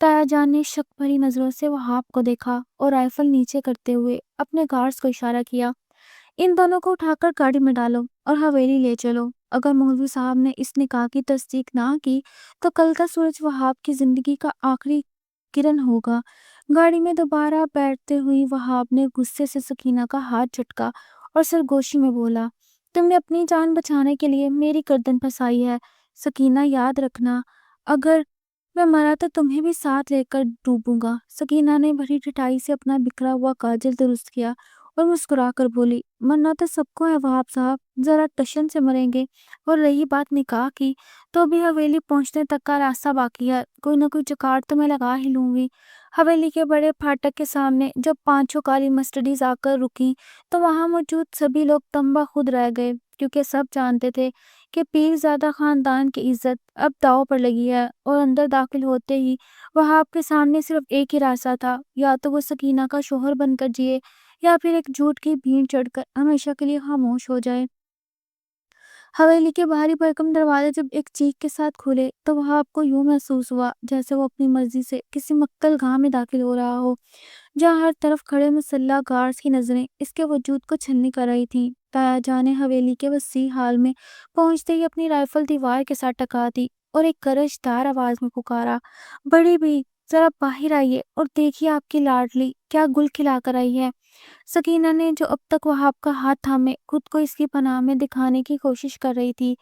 تایا جان نے شک بھری نظروں سے وہاب کو دیکھا اور رائفل نیچے کرتے ہوئے اپنے گارڈز کو اشارہ کیا۔ ان دونوں کو اٹھا کر گاڑی میں ڈالو اور حویلی لے چلو۔ اگر مولوی صاحب نے اس نکاح کی تصدیق نہ کی تو کل کا سورج وہاب کی زندگی کا آخری کرن ہوگا۔ گاڑی میں دوبارہ بیٹھتے ہوئی وہاب نے غصے سے سکینہ کا ہاتھ جھٹکا اور سرگوشی میں بولا، تم نے اپنی جان بچانے کے لیے میری گردن پھنسائی ہے۔ سکینہ، یاد رکھنا، اگر میں مرا تو تمہیں بھی ساتھ لے کر ڈوبوں گا۔ سکینہ نے بڑی ڈٹائی سے اپنا بکھرا ہوا کاجل درست کیا اور مسکرا کر بولی، مرنا تو سب کو ہے وہاب صاحب، ذرا ٹشن سے مریں گے۔ اور رہی بات نکاح کی، تو ابھی حویلی پہنچنے تک کا راستہ باقی ہے، کوئی نہ کوئی جگاڑ تو میں لگا ہی لوں گی۔ حویلی کے بڑے پھاٹک کے سامنے جب پانچوں کالی مرسڈیز آ کر رکی تو وہاں موجود سبھی لوگ تنبہ خود رہ گئے، کیونکہ سب جانتے تھے کہ پیرزادہ خاندان کی عزت اب داؤ پر لگی ہے۔ اور اندر داخل ہوتے ہی وہاب کے سامنے صرف ایک ہی راستہ تھا، یا تو وہ سکینہ کا شوہر بن کر جیے یا پھر ایک جھوٹ کی بھیڑ چڑھ کر ہمیشہ کے لیے خاموش ہو جائے۔ حویلی کے باہری بھرکم دروازے جب ایک چیخ کے ساتھ کھلے تو وہاب کو یوں محسوس ہوا جیسے وہ اپنی مرضی سے کسی مقتل گاہ میں داخل ہو رہا ہو، جہاں ہر طرف کھڑے مسلح گارڈز کی نظریں اس کے وجود کو چھلنی کر رہی تھیں۔ تایا جان نے حویلی کے وسیع ہال میں پہنچتے ہی اپنی رائفل دیوار کے ساتھ ٹکا دی اور ایک گرج دار آواز میں پکارا، بڑی بھی، ذرا باہر آئیے اور دیکھیے آپ کی لاڈلی کیا گل کھلا کر آئی ہے۔ سکینہ نے، جو اب تک وہاب کا ہاتھ تھامے خود کو اس کی پناہ میں دکھانے کی کوشش کر رہی تھی،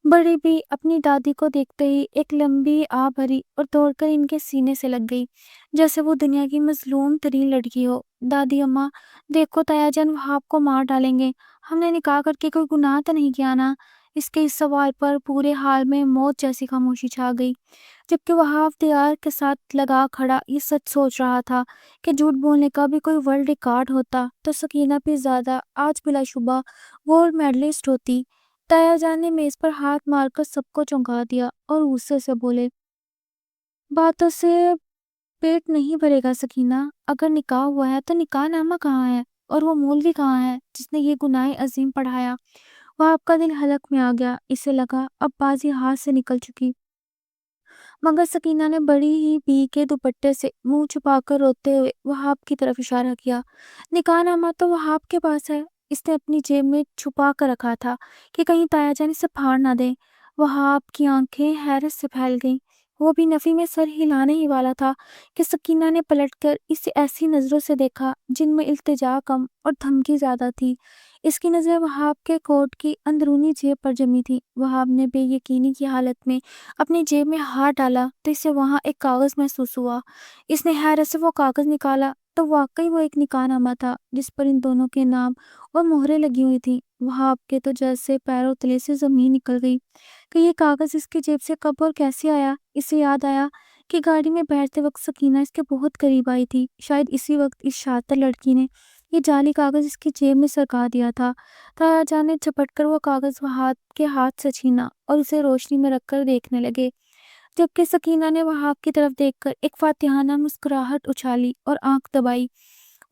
بڑی بھی اپنی دادی کو دیکھتے ہی ایک لمبی آہ بھری اور دوڑ کر ان کے سینے سے لگ گئی، جیسے وہ دنیا کی مظلوم ترین لڑکی ہو۔ دادی اماں، دیکھو تایا جان وہاب کو مار ڈالیں گے، ہم نے نکاح کر کے کوئی گناہ تو نہیں کیا نا؟ اس کے اس سوال پر پورے حال میں موت جیسی خاموشی چھا گئی، جبکہ وہاب دیوار کے ساتھ لگا کھڑا یہ سچ سوچ رہا تھا کہ جھوٹ بولنے کا بھی کوئی ورلڈ ریکارڈ ہوتا تو سکینہ پیرزادہ آج بلا شبہ گولڈ میڈلسٹ ہوتی۔ تایا جان نے میز پر ہاتھ مار کر سب کو چونکا دیا اور غصے سے بولے، باتوں سے پیٹ نہیں بھرے گا سکینہ، اگر نکاح ہوا ہے تو نکاح نامہ کہاں ہے، اور وہ مولوی کہاں ہے جس نے یہ گناہ عظیم پڑھایا؟ وہ آپ کا دل حلق میں آ گیا، اسے لگا اب بازی ہاتھ سے نکل چکی، مگر سکینہ نے بڑی ہی بی کے دوپٹے سے منہ چھپا کر روتے ہوئے وہاب کی طرف اشارہ کیا۔ نکاح نامہ تو وہاب کے پاس ہے، اس نے اپنی جیب میں چھپا کر رکھا تھا کہ کہیں تایا جان اسے پھاڑ نہ دے۔ وہاب کی آنکھیں حیرت سے پھیل گئیں، وہ بھی نفی میں سر ہلانے ہی والا تھا کہ سکینہ نے پلٹ کر اسے ایسی نظروں سے دیکھا جن میں التجا کم اور دھمکی زیادہ تھی۔ اس کی نظریں وہاب کے کوٹ کی اندرونی جیب پر جمی تھی۔ وہاب نے بے یقینی کی حالت میں اپنی جیب میں ہاتھ ڈالا تو اسے وہاں ایک کاغذ محسوس ہوا۔ اس نے حیرت سے وہ کاغذ نکالا تو واقعی وہ ایک نکاح نامہ تھا جس پر ان دونوں کے نام اور مہریں لگی ہوئی تھی۔ وہاب کے تو جیسے پیروں تلے سے زمین نکل گئی کہ یہ کاغذ اس کی جیب سے کب اور کیسے آیا۔ اسے یاد آیا کہ گاڑی میں بیٹھتے وقت سکینہ اس کے بہت قریب آئی تھی، شاید اسی وقت اس شاطر لڑکی نے یہ جعلی کاغذ اس کی جیب میں سرکا دیا تھا۔ تایا جان نے جھپٹ کر وہ کاغذ وہاب کے ہاتھ سے چھینا اور اسے روشنی میں رکھ کر دیکھنے لگے، جبکہ سکینہ نے وہاب کی طرف دیکھ کر ایک فاتحانہ مسکراہٹ اچھالی اور آنکھ دبائی۔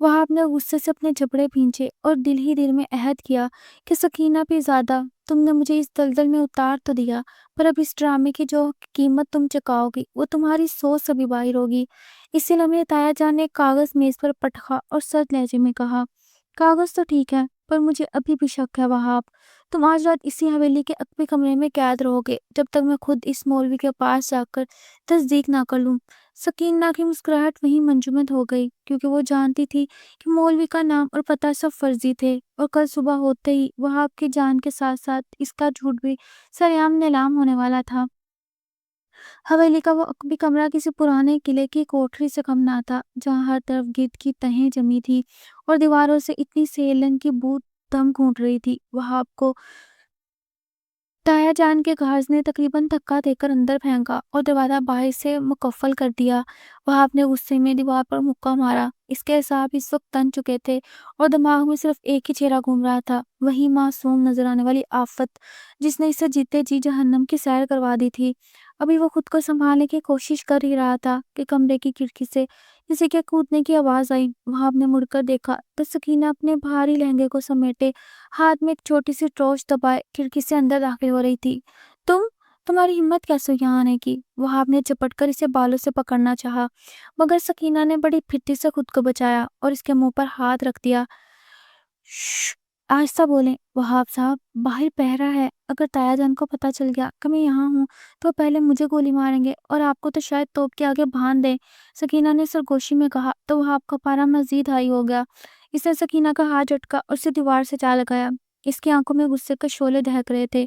وہاب نے غصے سے اپنے جبڑے بھینچے اور دل ہی دل میں عہد کیا کہ سکینہ پیرزادہ، تم نے مجھے اس دلدل میں اتار تو دیا، پر اب اس ڈرامے کی جو قیمت تم چکاؤ گی وہ تمہاری سوچ سے بھی باہر ہوگی۔ اسی لمحے تایا جان نے کاغذ میز پر پٹخا اور سرد لہجے میں کہا، کاغذ تو ٹھیک ہے، پر مجھے ابھی بھی شک ہے وہاب، تم آج رات اسی حویلی کے عقبی کمرے میں قید رہو گے جب تک میں خود اس مولوی کے پاس جا کر تصدیق نہ کر لوں۔ سکینہ کی مسکراہٹ وہیں منجمد ہو گئی، کیونکہ وہ جانتی تھی کہ مولوی کا نام اور پتہ سب فرضی تھے اور کل صبح ہوتے ہی وہاب کی جان کے ساتھ ساتھ اس کا جھوٹ بھی سرعام نیلام ہونے والا تھا۔ حویلی کا وہ عقبی کمرہ کسی پرانے قلعے کی کوٹری سے کم نہ تھا، جہاں ہر طرف گرد کی تہیں جمی تھی اور دیواروں سے اتنی سیلن کی بو دم گھونٹ رہی تھی۔ وہاب کو تایا جان کے گارڈز نے تقریباً دھکا دے کر اندر پھینکا اور دروازہ باہر سے مقفل کر دیا۔ وہاب نے غصے میں دیوار پر مکہ مارا، اس کے اعصاب اس وقت تن چکے تھے اور دماغ میں صرف ایک ہی چہرہ گھوم رہا تھا، وہی معصوم نظر آنے والی آفت جس نے اسے جیتے جی جہنم کی سیر کروا دی تھی۔ ابھی وہ خود کو سنبھالنے کی کوشش کر ہی رہا تھا کہ کمرے کی کھڑکی سے کسی کے کودنے کی آواز آئی۔ وہاب نے مڑ کر دیکھا تو سکینہ اپنے بھاری لہنگے کو سمیٹے ہاتھ میں ایک چھوٹی سی ٹارچ دبائے کھڑکی سے اندر داخل ہو رہی تھی۔ تم تمہاری ہمت کیسے یہاں آنے کی؟ وہاب نے چپٹ کر اسے بالوں سے پکڑنا چاہا، مگر سکینہ نے بڑی پھٹی سے خود کو بچایا اور اس کے منہ پر ہاتھ رکھ دیا۔ شش، آہستہ بولیں وہاب صاحب، باہر پہرا ہے، اگر تایا جان کو پتہ چل گیا کہ میں یہاں ہوں تو پہلے مجھے گولی ماریں گے اور آپ کو تو شاید توپ کے آگے بھان دیں، سکینہ نے سرگوشی میں کہا تو وہاب کا پارا مزید ہائی ہو گیا۔ اس نے سکینہ کا ہاتھ جھٹکا اور اسے دیوار سے جا لگایا۔ اس کی آنکھوں میں غصے کے شعلے دہک رہے تھے۔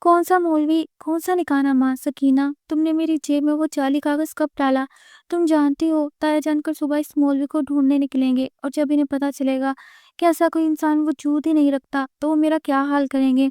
کون سا مولوی، کون سا نکاح نامہ؟ سکینہ، تم نے میری جیب میں وہ جعلی کاغذ کب ڈالا؟ تم جانتی ہو تایا جان کر صبح اس مولوی کو ڈھونڈنے نکلیں گے، اور جب انہیں پتہ چلے گا کہ ایسا کوئی انسان وجود ہی نہیں رکھتا تو وہ میرا کیا حال کریں گے؟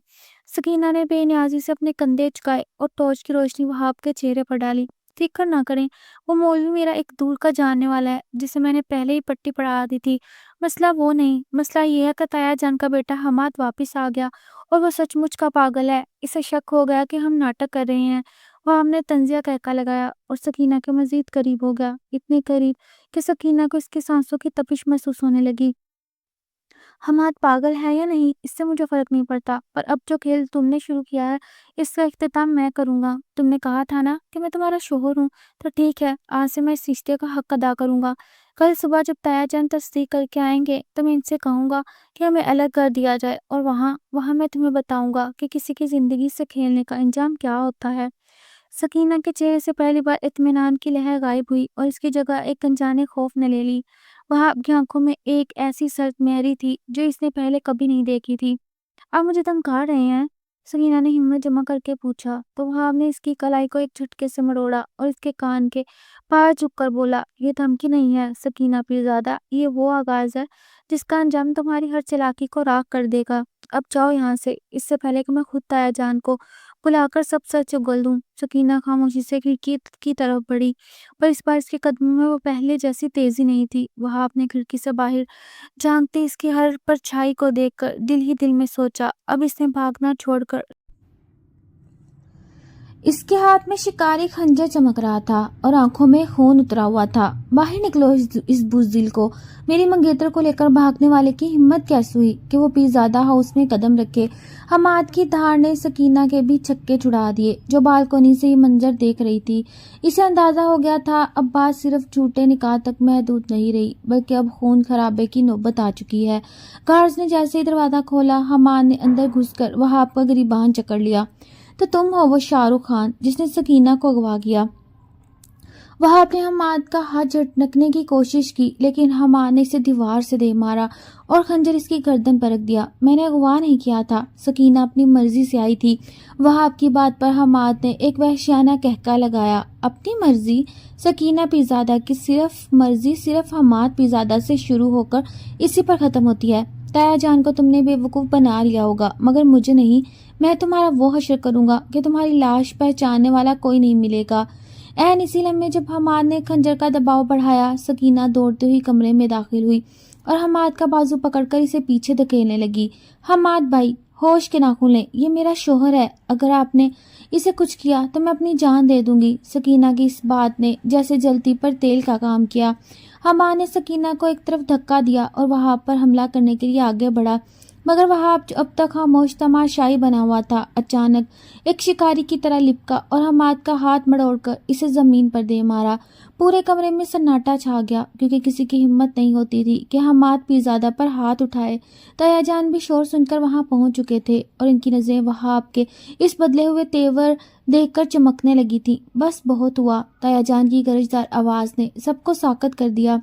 سکینہ نے بے نیازی سے اپنے کندھے جھکائے اور ٹارچ کی روشنی وہاب کے چہرے پر ڈالی۔ فکر نہ کریں، وہ مولوی میرا ایک دور کا جاننے والا ہے جسے میں نے پہلے ہی پٹی پڑھا دی تھی۔ مسئلہ وہ نہیں، مسئلہ یہ ہے کہ تایا جان کا بیٹا حماد واپس آ گیا اور وہ سچ مچ کا پاگل ہے۔ اسے شک ہو گیا کہ ہم ناٹک کر رہے ہیں۔ وہ ہم نے طنزیہ کہکا لگایا اور سکینہ کے مزید قریب ہو گیا، اتنے قریب کہ سکینہ کو اس کی سانسوں کی تپش محسوس ہونے لگی۔ حماد پاگل ہے یا نہیں اس سے مجھے فرق نہیں پڑتا، پر اب جو کھیل تم نے شروع کیا ہے اس کا اختتام میں کروں گا۔ تم نے کہا تھا نا کہ میں تمہارا شوہر ہوں، تو ٹھیک ہے، آج سے میں اس رشتے کا حق ادا کروں گا۔ کل صبح جب تایا جان تصدیق کر کے آئیں گے تو میں ان سے کہوں گا کہ ہمیں الگ کر دیا جائے، اور وہاں میں تمہیں بتاؤں گا کہ کسی کی زندگی سے کھیلنے کا انجام کیا ہوتا ہے۔ سکینہ کے چہرے سے پہلی بار اطمینان کی لہر غائب ہوئی اور اس کی جگہ ایک انجانے خوف نے لے لی۔ وہاب کی آنکھوں میں ایک ایسی سرد مہری تھی جو اس نے پہلے کبھی نہیں دیکھی تھی۔ آپ مجھے دھمکا رہے ہیں؟ سکینہ نے ہمت جمع کر کے پوچھا تو وہاب نے اس کی کلائی کو ایک جھٹکے سے مروڑا اور اس کے کان کے پاس جھک کر بولا، یہ دھمکی نہیں ہے سکینہ پیرزادہ، یہ وہ آغاز ہے جس کا انجام تمہاری ہر چالاکی کو راکھ کر دے گا۔ اب جاؤ یہاں سے، اس سے پہلے کہ میں خود تایا جان کو بلا کر سب سچ اگل دوں۔ سکینہ خاموشی سے کھڑکی کی طرف بڑھی، پر اس بار اس کے قدموں میں وہ پہلے جیسی تیزی نہیں تھی۔ وہاب نے کھڑکی سے باہر جھانکتے اس کی ہر پرچھائی کو دیکھ کر دل ہی دل میں سوچا، اب اس نے بھاگنا چھوڑ کر۔ اس کے ہاتھ میں شکاری خنجر چمک رہا تھا اور آنکھوں میں خون اترا ہوا تھا۔ باہر نکلو اس بزدل کو، میری منگیتر کو لے کر بھاگنے والے کی ہمت کیسے ہوئی کہ وہ پیرزادہ ہاؤس میں قدم رکھے؟ حماد کی دھاڑ نے سکینہ کے بھی چھکے چھڑا دیے جو بالکونی سے یہ منظر دیکھ رہی تھی۔ اسے اندازہ ہو گیا تھا اب بات صرف جھوٹے نکاح تک محدود نہیں رہی، بلکہ اب خون خرابے کی نوبت آ چکی ہے۔ گارڈز نے جیسے ہی دروازہ کھولا، حماد نے اندر گھس کر وہاب کا گریبان جکڑ لیا۔ تو تم ہو وہ شاہ رخ خان جس نے سکینہ کو اغوا کیا؟ وہاب نے حماد کا ہاتھ جھٹکنے کی کوشش کی، لیکن حماد نے اسے دیوار سے دے مارا اور خنجر اس کی گردن پر رکھ دیا۔ میں نے اغوا نہیں کیا تھا، سکینہ اپنی مرضی سے آئی تھی۔ وہاب کی بات پر حماد نے ایک وحشیانہ کہکا لگایا۔ اپنی مرضی؟ سکینہ پیرزادہ کی مرضی صرف حماد پیرزادہ سے شروع ہو کر اسی پر ختم ہوتی ہے۔ تایا جان کو تم نے بے وقوف بنا لیا ہوگا، مگر مجھے نہیں۔ میں تمہارا وہ حشر کروں گا کہ تمہاری لاش پہچاننے والا کوئی نہیں ملے گا۔ عین اسی لمحے جب حماد نے خنجر کا دباؤ بڑھایا، سکینہ دوڑتے ہوئی کمرے میں داخل ہوئی اور حماد کا بازو پکڑ کر اسے پیچھے دھکیلنے لگی۔ حماد بھائی، ہوش کے ناخن لیں، یہ میرا شوہر ہے، اگر آپ نے اسے کچھ کیا تو میں اپنی جان دے دوں گی۔ سکینہ کی اس بات نے جیسے جلتی پر تیل کا کام کیا۔ حماد نے سکینہ کو ایک طرف دھکا دیا اور وہاب پر حملہ کرنے کے لیے آگے بڑھا، مگر وہاب جو اب تک خاموش تماشائی بنا ہوا تھا، اچانک ایک شکاری کی طرح لپکا اور حماد کا ہاتھ مڑوڑ کر اسے زمین پر دے مارا۔ پورے کمرے میں سناٹا چھا گیا، کیونکہ کسی کی ہمت نہیں ہوتی تھی کہ حماد پیرزادہ پر ہاتھ اٹھائے۔ تایا جان بھی شور سن کر وہاں پہنچ چکے تھے اور ان کی نظریں وہاب کے اس بدلے ہوئے تیور دیکھ کر چمکنے لگی تھی۔ بس بہت ہوا، تایا جان کی گرجدار آواز نے سب کو ساکت کر دیا۔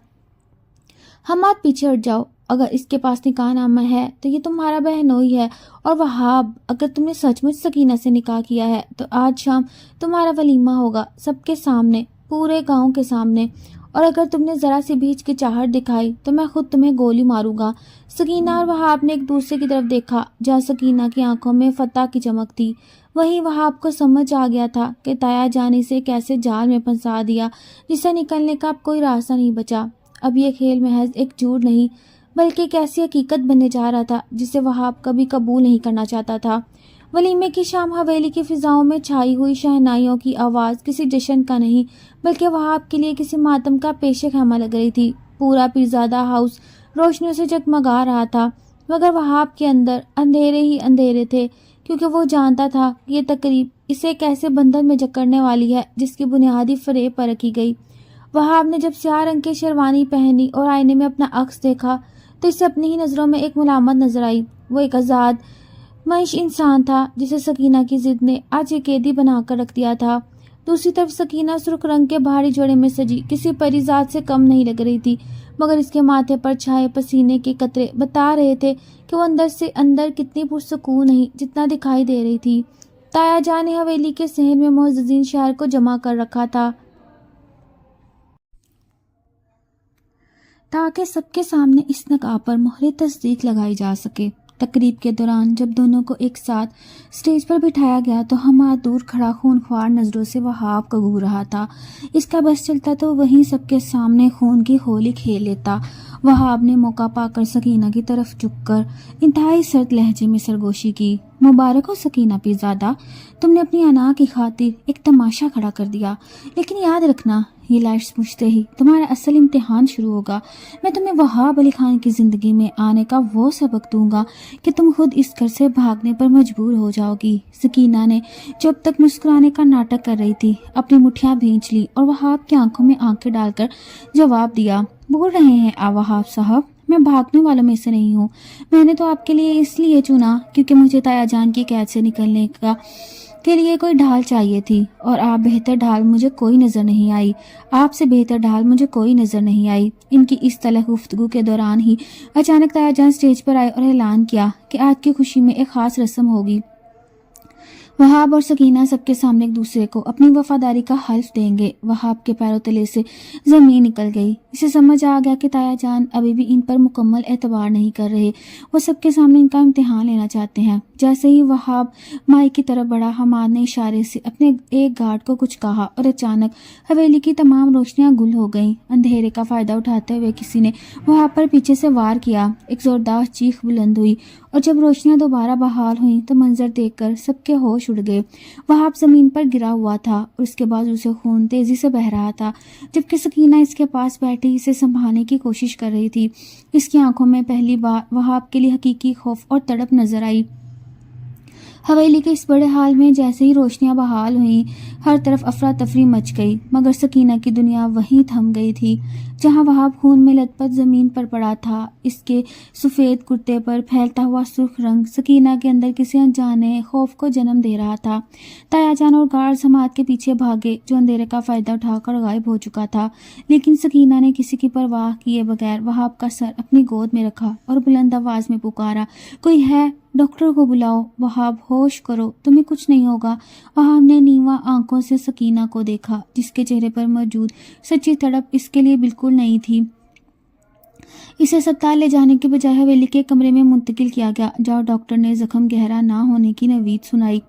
حماد پیچھے ہٹ جاؤ، اگر اس کے پاس نکاح نامہ ہے تو یہ تمہارا بہنوئی ہے، اور وہاب اگر تم نے سچ مچ سکینہ سے نکاح کیا ہے تو آج شام تمہارا ولیمہ ہوگا، سب کے سامنے، پورے گاؤں کے سامنے، اور اگر تم نے ذرا سی بھی ہچکچاہٹ دکھائی تو میں خود تمہیں گولی ماروں گا۔ سکینہ اور وہاب نے ایک دوسرے کی طرف دیکھا، جہاں سکینہ کی آنکھوں میں فتح کی چمک تھی وہیں وہاب کو سمجھ آ گیا تھا کہ تایا جان اسے کیسے جال میں پھنسا دیا جس سے نکلنے کا اب کوئی راستہ نہیں بچا۔ اب یہ کھیل محض ایک جھوٹ نہیں بلکہ ایک ایسی حقیقت بننے جا رہا تھا جسے وہاب کبھی قبول نہیں کرنا چاہتا تھا۔ ولیمے کی شام حویلی کی فضاؤں میں چھائی ہوئی شہنائیوں کی آواز کسی جشن کا نہیں بلکہ وہاب کے لیے کسی ماتم کا پیش خیمہ لگ رہی تھی۔ پورا پیرزادہ ہاؤس روشنیوں سے جگمگا رہا تھا، مگر وہاب کے اندر اندھیرے ہی اندھیرے تھے۔ کیونکہ وہ جانتا تھا کہ یہ تقریب اسے ایک ایسے بندھن میں جکڑنے والی ہے جس کی بنیادی فریب پر رکھی گئی۔ وہاب نے جب سیاہ رنگ کی شیروانی پہنی اور آئینے میں اپنا عکس دیکھا تو اسے اپنی ہی نظروں میں ایک ملامت نظر آئی۔ وہ ایک آزاد معیش انسان تھا جسے سکینہ کی ضد نے آج ایک قیدی بنا کر رکھ دیا تھا۔ دوسری طرف سکینہ سرخ رنگ کے بھاری جوڑے میں سجی کسی پری ذات سے کم نہیں لگ رہی تھی، مگر اس کے ماتھے پر چھائے پسینے کے قطرے بتا رہے تھے کہ وہ اندر سے اندر کتنی پرسکون نہیں جتنا دکھائی دے رہی تھی۔ تایا جان نے حویلی کے صحن میں معززین شہر کو جمع کر رکھا تھا تاکہ سب کے سامنے اس نقاب پر مہر تصدیق لگائی جا سکے۔ تقریب کے دوران جب دونوں کو ایک ساتھ سٹیج پر بٹھایا گیا تو حماد دور کھڑا خونخوار نظروں سے وہاب کو گھور رہا تھا۔ اس کا بس چلتا تو وہیں سب کے سامنے خون کی ہولی کھیل لیتا۔ وہاب نے موقع پا کر سکینہ کی طرف جھک کر انتہائی سرد لہجے میں سرگوشی کی۔ مبارک ہو سکینہ پیرزادہ، تم نے اپنی انا کی خاطر ایک تماشا کھڑا کر دیا، لیکن یاد رکھنا یہ لائٹس بجھتے ہی تمہارا اصل امتحان شروع ہوگا۔ میں تمہیں وہاب علی خان کی زندگی میں آنے کا وہ سبق دوں گا کہ تم خود اس گھر سے بھاگنے پر مجبور ہو جاؤ گی۔ سکینہ نے جب تک مسکرانے کا ناٹک کر رہی تھی اپنی مٹھیاں بھینچ لی اور وہاب کی آنکھوں میں آنکھیں ڈال کر جواب دیا، بول رہے ہیں وہاب صاحب، میں بھاگنے والوں میں سے نہیں ہوں۔ میں نے تو آپ کے لیے اس لیے چنا کیونکہ مجھے تایا جان کی قید سے نکلنے کے لیے کوئی ڈھال چاہیے تھی، اور آپ بہتر ڈھال مجھے کوئی نظر نہیں آئی۔ آپ سے بہتر ڈھال مجھے کوئی نظر نہیں آئی۔ ان کی اس تلخ گفتگو کے دوران ہی اچانک تایا جان سٹیج پر آئے اور اعلان کیا کہ آج کی خوشی میں ایک خاص رسم ہوگی۔ وہاب اور سکینہ سب کے سامنے ایک دوسرے کو اپنی وفاداری کا حلف دیں گے۔ وہاب کے پیروں تلے سے زمین نکل گئی۔ اسے سمجھ آ گیا کہ تایا جان ابھی بھی ان پر مکمل اعتبار نہیں کر رہے، وہ سب کے سامنے ان کا امتحان لینا چاہتے ہیں۔ جیسے ہی وہاب مائی کی طرف بڑھا، حماد نے اشارے سے اپنے ایک گارڈ کو کچھ کہا اور اچانک حویلی کی تمام روشنیاں گل ہو گئیں۔ اندھیرے کا فائدہ اٹھاتے ہوئے کسی نے وہاب پر پیچھے سے وار کیا۔ ایک زوردار چیخ بلند ہوئی اور جب روشنیاں دوبارہ بحال ہوئیں تو منظر دیکھ کر سب کے ہوش اڑ گئے۔ وہاب زمین پر گرا ہوا تھا اور اس کے بازو سے خون تیزی سے بہہ رہا تھا، جبکہ سکینہ اس کے پاس بیٹھی اسے سنبھالنے کی کوشش کر رہی تھی۔ اس کی آنکھوں میں پہلی بار وہاب کے لیے حقیقی خوف اور تڑپ نظر آئی۔ حویلی کے اس بڑے حال میں جیسے ہی روشنیاں بحال ہوئیں، ہر طرف افراتفری مچ گئی، مگر سکینہ کی دنیا وہیں تھم گئی تھی جہاں وہاب خون میں لت پت زمین پر پڑا تھا۔ اس کے سفید کرتے پر پھیلتا ہوا سرخ رنگ سکینہ کے اندر کسی انجانے خوف کو جنم دے رہا تھا۔ تایا جان اور گارڈز حماد کے پیچھے بھاگے جو اندھیرے کا فائدہ اٹھا کر غائب ہو چکا تھا، لیکن سکینہ نے کسی کی پرواہ کیے بغیر وہاب کا سر اپنی گود میں رکھا اور بلند آواز میں پکارا، کوئی ہے؟ ڈاکٹر کو بلاؤ۔ وہاب ہوش کرو، تمہیں کچھ نہیں ہوگا۔ وہاب نے نیواں آنکھوں سے سکینہ کو دیکھا جس کے چہرے پر موجود سچی تڑپ اس کے لیے بالکل نہیں تھی۔ اسے اسپتال لے جانے کے بجائے حویلی کے کمرے میں منتقل کیا گیا جہاں ڈاکٹر نے زخم گہرا نہ ہونے کی نوید سنائی۔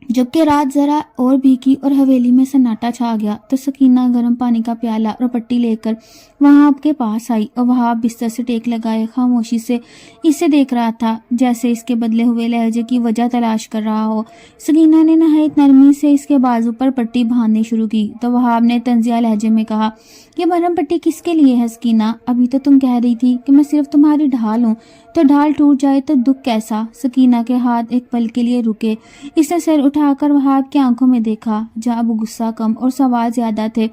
جبکہ رات ذرا اور بھیگی اور حویلی میں سناٹا چھا گیا تو سکینہ گرم پانی کا پیالہ اور پٹی لے کر وہاب کے پاس آئی اور وہاب بستر سے ٹیک لگائے خاموشی سے اسے دیکھ رہا تھا، جیسے اس کے بدلے ہوئے لہجے کی وجہ تلاش کر رہا ہو۔ سکینہ نے نہایت نرمی سے اس کے بازو پر پٹی باندھنی شروع کی تو وہاب نے طنزیہ لہجے میں کہا، یہ مرہم پٹی کس کے لیے ہے سکینہ؟ ابھی تو تم کہہ رہی تھی کہ میں صرف تمہاری ڈھال ہوں، تو ڈھال ٹوٹ جائے تو دکھ کیسا؟ سکینہ کے ہاتھ ایک پل کے لیے رکے۔ اس نے سر اٹھا کر وہاب کی آنکھوں میں دیکھا جہاں اب غصہ کم اور سوال زیادہ تھے۔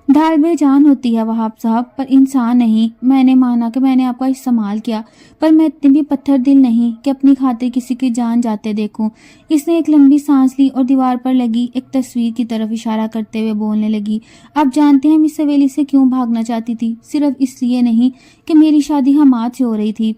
ڈھال بے جان ہوتی ہے وہاب صاحب، پر انسان نہیں۔ میں نے مانا کہ میں نے آپ کا استعمال کیا، پر میں اتنی بھی پتھر دل نہیں کہ اپنی خاطر کسی کی جان جاتے دیکھوں۔ اس نے ایک لمبی سانس لی اور دیوار پر لگی ایک تصویر کی طرف اشارہ کرتے ہوئے بولنے لگی، آپ جانتے ہیں میں اس حویلی سے کیوں بھاگنا چاہتی تھی؟ صرف اس لیے نہیں کہ میری شادی حماد سے ہو رہی تھی،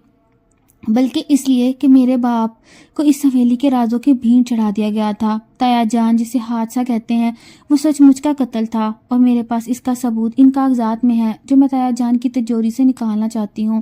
بلکہ اس لیے کہ میرے باپ کو اس حویلی کے رازوں کی بھینٹ چڑھا دیا گیا تھا۔ تایا جان جسے حادثہ کہتے ہیں وہ سچ مچ کا قتل تھا، اور میرے پاس اس کا ثبوت ان کاغذات میں ہے جو میں تایا جان کی تجوری سے نکالنا چاہتی ہوں۔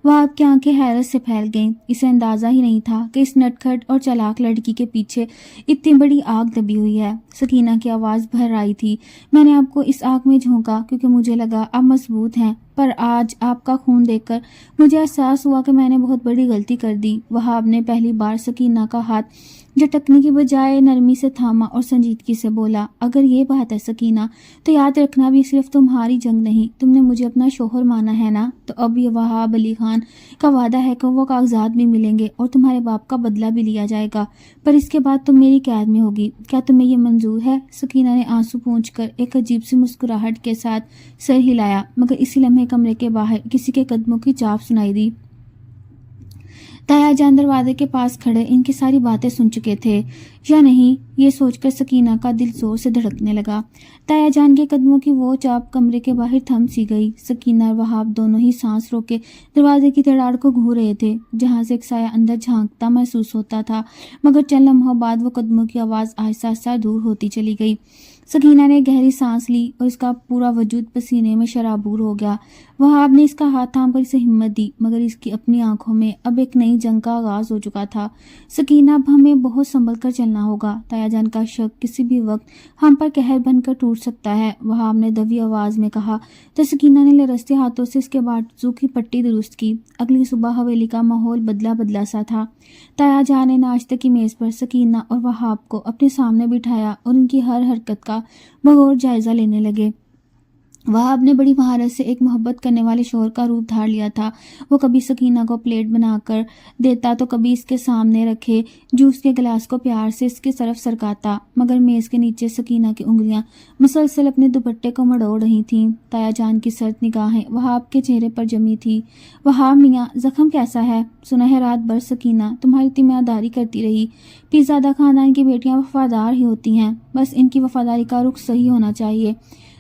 وہ آپ کی آنکھیں حیرت سے پھیل گئیں۔ اسے اندازہ ہی نہیں تھا کہ اس نٹکھٹ اور چالاک لڑکی کے پیچھے اتنی بڑی آگ دبی ہوئی ہے۔ سکینہ کی آواز بھر آئی تھی، میں نے آپ کو اس آگ میں جھونکا کیونکہ مجھے لگا آپ مضبوط ہیں، پر آج آپ کا خون دیکھ کر مجھے احساس ہوا کہ میں نے بہت بڑی غلطی کر دی۔ وہاب نے پہلی بار سکینہ کا ہاتھ جھٹکنے کی بجائے نرمی سے تھاما اور سنجیدگی سے بولا، اگر یہ بات ہے سکینہ تو یاد رکھنا بھی صرف تمہاری جنگ نہیں، تم نے مجھے اپنا شوہر مانا ہے نا، تو اب یہ وہاب علی خان کا وعدہ ہے کہ وہ کاغذات بھی ملیں گے اور تمہارے باپ کا بدلہ بھی لیا جائے گا، پر اس کے بعد تم میری قید میں ہوگی، کیا تمہیں یہ منظور ہے؟ سکینہ نے آنسو پونچھ کر ایک عجیب سی مسکراہٹ کے ساتھ سر ہلایا، مگر اسی لمحے کمرے کے باہر کسی کے قدموں کی چاپ سنائی دی۔ تایا جان دروازے کے پاس کھڑے ان کی ساری باتیں سن چکے تھے یا نہیں، یہ سوچ کر سکینہ کا دل زور سے دھڑکنے لگا۔ تایا جان کے قدموں کی وہ چاپ کمرے کے باہر تھم سی گئی۔ سکینہ اور وہاب دونوں ہی سانس روکے دروازے کی تڑاڑ کو گھور رہے تھے، جہاں سے ایک سایہ اندر جھانکتا محسوس ہوتا تھا، مگر چند لمحوں بعد وہ قدموں کی آواز آہستہ آہستہ دور ہوتی چلی گئی۔ سکینہ نے گہری سانس لی اور اس کا پورا وجود پسینے میں شرابور ہو گیا۔ وہاب نے اس کا ہاتھ تھام کر اسے ہمت دی، مگر اس کی اپنی آنکھوں میں اب ایک نئی جنگ کا آغاز ہو چکا تھا۔ سکینہ، اب ہمیں بہت سنبھل کر چلنا ہوگا، تایا جان کا شک کسی بھی وقت ہم پر قہر بن کر ٹوٹ سکتا ہے، وہاب نے دبی آواز میں کہا، تو سکینہ نے لرزتے ہاتھوں سے اس کے بازو کی پٹی درست کی۔ اگلی صبح حویلی کا ماحول بدلا سا تھا۔ تایا جان نے ناشتے کی میز پر سکینہ اور وہاب کو اپنے سامنے بٹھایا اور ان کی ہر حرکت کا بغور جائزہ لینے لگے۔ وہاب نے بڑی مہارت سے ایک محبت کرنے والے شوہر کا روپ دھار لیا تھا۔ وہ کبھی سکینہ کو پلیٹ بنا کر دیتا تو کبھی اس کے سامنے رکھے جوس کے گلاس کو پیار سے اس کی طرف سرکاتا، مگر میز کے نیچے سکینہ کی انگلیاں مسلسل اپنے دوپٹے کو مڑوڑ رہی تھیں۔ تایا جان کی سرد نگاہیں وہاب کے چہرے پر جمی تھی۔ وہاب میاں، زخم کیسا ہے؟ سنا ہے رات بھر سکینہ تمہاری تیمارداری کرتی رہی۔ پیرزادہ خاندان کی بیٹیاں وفادار ہی ہوتی ہیں، بس ان کی وفاداری کا رخ صحیح ہونا چاہیے۔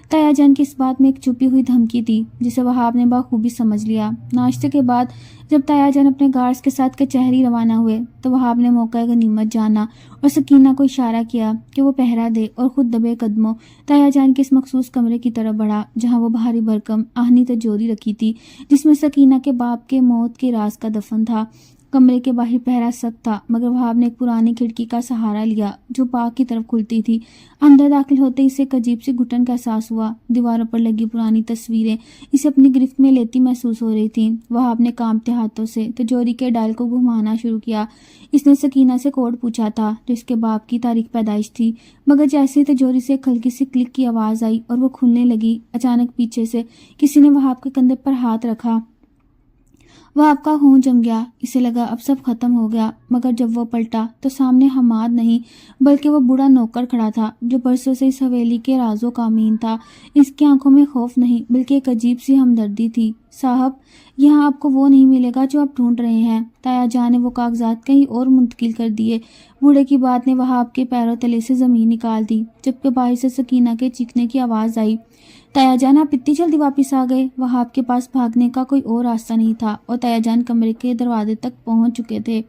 تایا جان کی اس بات میں ایک چھپی ہوئی دھمکی تھی، جسے وہاب نے بخوبی سمجھ لیا۔ ناشتے کے بعد جب تایا جان اپنے گارڈز کے ساتھ کچہری روانہ ہوئے تو وہاب نے موقع غنیمت جانا اور سکینہ کو اشارہ کیا کہ وہ پہرا دے، اور خود دبے قدموں تایا جان کے اس مخصوص کمرے کی طرف بڑھا جہاں وہ بھاری بھرکم آہنی تجوری رکھی تھی، جس میں سکینہ کے باپ کے موت کے راز کا دفن تھا۔ کمرے کے باہر پہرا سخت تھا، مگر وہاب نے ایک پرانی کھڑکی کا سہارا لیا جو پارک کی طرف کھلتی تھی۔ اندر داخل ہوتے ہی اسے ایک عجیب سی گھٹن کا احساس ہوا۔ دیواروں پر لگی پرانی تصویریں اسے اپنی گرفت میں لیتی محسوس ہو رہی تھیں۔ وہاب نے کانپتے ہاتھوں سے تجوری کے ڈائل کو گھمانا شروع کیا۔ اس نے سکینہ سے کوڈ پوچھا تھا جو اس کے باپ کی تاریخ پیدائش تھی، مگر جیسے ہی تجوری سے ایک ہلکی سی کلک کی آواز آئی اور وہ کھلنے لگی، اچانک پیچھے سے کسی نے وہاب کے کندھے پر ہاتھ رکھا۔ وہاب کا خون جم گیا، اسے لگا اب سب ختم ہو گیا، مگر جب وہ پلٹا تو سامنے حماد نہیں بلکہ وہ بوڑھا نوکر کھڑا تھا جو برسوں سے اس حویلی کے رازوں کا امین تھا۔ اس کی آنکھوں میں خوف نہیں بلکہ ایک عجیب سی ہمدردی تھی۔ صاحب، یہاں آپ کو وہ نہیں ملے گا جو آپ ڈھونڈ رہے ہیں۔ تایا جان نے وہ کاغذات کہیں اور منتقل کر دیے۔ بوڑھے کی بات نے وہاب کے پیروں تلے سے زمین نکال دی، جبکہ باہر سے سکینہ کے چیخنے کی آواز آئی۔ تایا جان، آپ اتنی جلدی واپس آ گئے؟ وہاب کے پاس بھاگنے کا کوئی اور راستہ نہیں تھا اور تایا جان کمرے کے دروازے تک پہنچ چکے تھے۔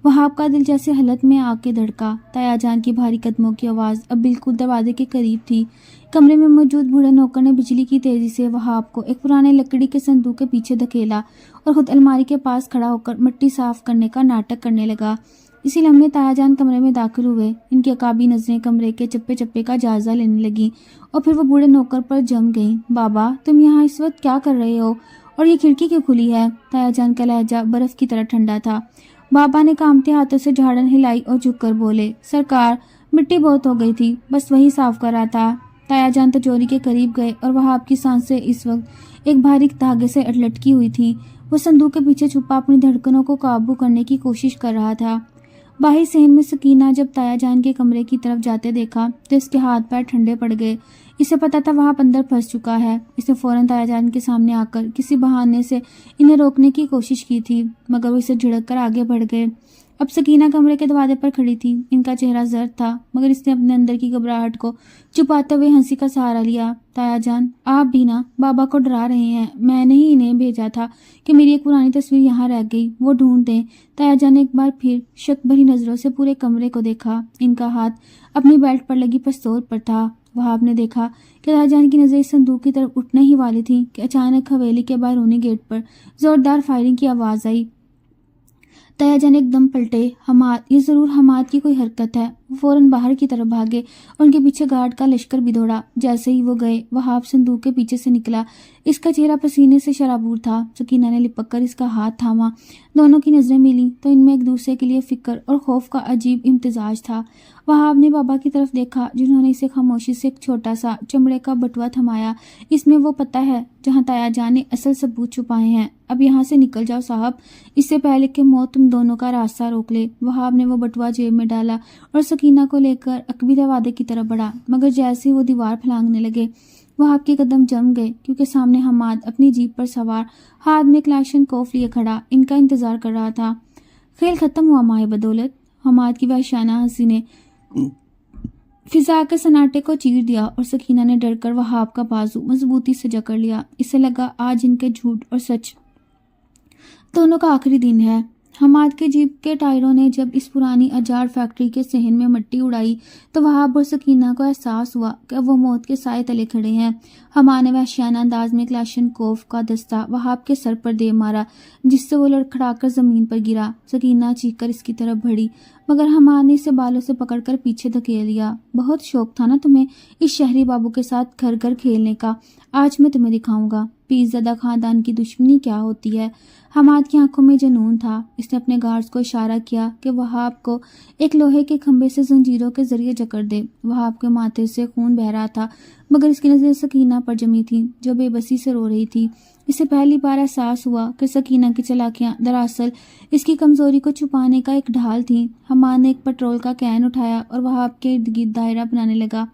وہاب کا دل جیسے حلق میں آ کے دھڑکا۔ تایا جان کی بھاری قدموں کی آواز اب بالکل دروازے کے قریب تھی۔ کمرے میں موجود بوڑھے نوکر نے بجلی کی تیزی سے وہاب کو ایک پرانے لکڑی کے صندوق کے پیچھے دھکیلا اور خود الماری کے پاس کھڑا ہو کر مٹی صاف کرنے کا ناٹک کرنے لگا۔ اسی لمحے تایا جان کمرے میں داخل ہوئے۔ ان کی عقابی نظریں کمرے کے چپے چپے کا جائزہ لینے لگیں اور پھر وہ بوڑھے نوکر پر جم گئیں۔ بابا، تم یہاں اس وقت کیا کر رہے ہو؟ اور یہ کھڑکی کیوں کھلی ہے؟ تایا جان کا لہجہ برف کی طرح ٹھنڈا تھا۔ بابا نے کانپتے ہاتھوں سے جھاڑن ہلائی اور جھک کر بولے، سرکار، مٹی بہت ہو گئی تھی، بس وہی صاف کر رہا تھا۔ تایا جان تجوری کے قریب گئے اور وہاب کی سانسیں اس وقت ایک بھاری دھاگے سے لٹکی ہوئی تھیں۔ وہ صندوق کے پیچھے چھپا اپنی دھڑکنوں کو قابو کرنے کی کوشش کر رہا تھا۔ باہر صحن میں سکینہ جب تایا جان کے کمرے کی طرف جاتے دیکھا تو اس کے ہاتھ پیر ٹھنڈے پڑ گئے۔ اسے پتا تھا وہاں اندر پھنس چکا ہے۔ اس نے فوراً تایا جان کے سامنے آ کر کسی بہانے سے انہیں روکنے کی کوشش کی تھی، مگر وہ اسے جھڑک کر آگے بڑھ گئے۔ اب سکینہ کمرے کے دروازے پر کھڑی تھی۔ ان کا چہرہ زرد تھا، مگر اس نے اپنے اندر کی گھبراہٹ کو چھپاتے ہوئے ہنسی کا سہارا لیا۔ تایا جان، آپ بھی نا بابا کو ڈرا رہے ہیں۔ میں نے ہی انہیں بھیجا تھا کہ میری ایک پرانی تصویر یہاں رہ گئی، وہ ڈھونڈ دیں۔ تایا جان نے ایک بار پھر شک بھری نظروں سے پورے کمرے کو دیکھا۔ ان کا ہاتھ اپنی بیلٹ پر لگی پستول پر تھا۔ وہاب نے دیکھا کہ تایا جان کی نظر اس صندوق کی طرف اٹھنے ہی والی تھی کہ اچانک حویلی کے بیرونی گیٹ پر زوردار فائرنگ کی آواز آئی۔ تایا جان ایک دم پلٹے۔ حماد، یہ ضرور حماد کی کوئی حرکت ہے۔ وہ فوراً باہر کی طرف بھاگے اور ان کے پیچھے گارڈ کا لشکر بھی دوڑا۔ جیسے ہی وہ گئے وہاب صندوق کے پیچھے سے نکلا۔ اس کا چہرہ پسینے سے شرابور تھا۔ سکینہ نے لپک کر اس کا ہاتھ تھاما۔ دونوں کی نظریں ملیں تو ان میں ایک دوسرے کے لیے فکر اور خوف کا عجیب امتزاج تھا۔ وہاب نے بابا کی طرف دیکھا جنہوں نے اسے خاموشی سے ایک چھوٹا سا چمڑے کا بٹوا تھمایا۔ اس میں وہ پتہ ہے جہاں تایا جان نے اصل ثبوت چھپائے ہیں۔ اب یہاں سے نکل جاؤ صاحب، اس سے پہلے کہ موت تم دونوں کا راستہ روک لے۔ وہاب نے وہ بٹوا جیب میں ڈالا اور سکینہ کو لے کر اکبر وادے کی طرف بڑھا، مگر جیسے ہی وہ دیوار پھلانگنے لگے وہاب کے قدم جم گئے، کیونکہ سامنے حماد اپنی جیپ پر سوار ہاتھ میں کلاشن کوف لیے کھڑا ان کا انتظار کر رہا تھا۔ کھیل ختم ہوا ماہ بدولت، حماد کی وحشیانہ ہنسی نے فضا کے سناٹے کو چیر دیا اور سکینہ نے ڈر کر وہاب کا بازو مضبوطی سے جکڑ لیا۔ اسے لگا آج ان کے جھوٹ اور سچ دونوں کا آخری دن ہے۔ حماد کے جیپ کے ٹائروں نے جب اس پرانی اجاڑ فیکٹری کے صحن میں مٹی اڑائی تو وہاب اور سکینہ کو احساس ہوا کہ اب وہ موت کے سائے تلے کھڑے ہیں۔ حماد نے وحشیانہ انداز میں کلاشن کوف کا دستہ وہاب کے سر پر دے مارا، جس سے وہ لڑکھڑا کر زمین پر گرا۔ سکینہ چیخ کر اس کی طرف بڑھی، مگر حماد نے اسے بالوں سے پکڑ کر پیچھے دھکیل دیا۔ بہت شوق تھا نا تمہیں اس شہری بابو کے ساتھ گھر گھر کھیلنے کا، آج میں تمہیں دکھاؤں گا پیس زدہ خاندان کی دشمنی کیا ہوتی ہے۔ حماد کی آنکھوں میں جنون تھا۔ اس نے اپنے گارڈز کو اشارہ کیا کہ وہاب کو ایک لوہے کے کھمبے سے زنجیروں کے ذریعے جکڑ دے۔ وہاب کے ماتھے سے خون بہہ رہا تھا، مگر اس کی نظریں سکینہ پر جمی تھیں جو بے بسی سے رو رہی تھی۔ اسے پہلی بار احساس ہوا کہ سکینہ کی چالاکیاں دراصل اس کی کمزوری کو چھپانے کا ایک ڈھال تھیں۔ حماد نے ایک پٹرول کا کین اٹھایا اور وہاب کے ارد گرد دائرہ بنانے لگا۔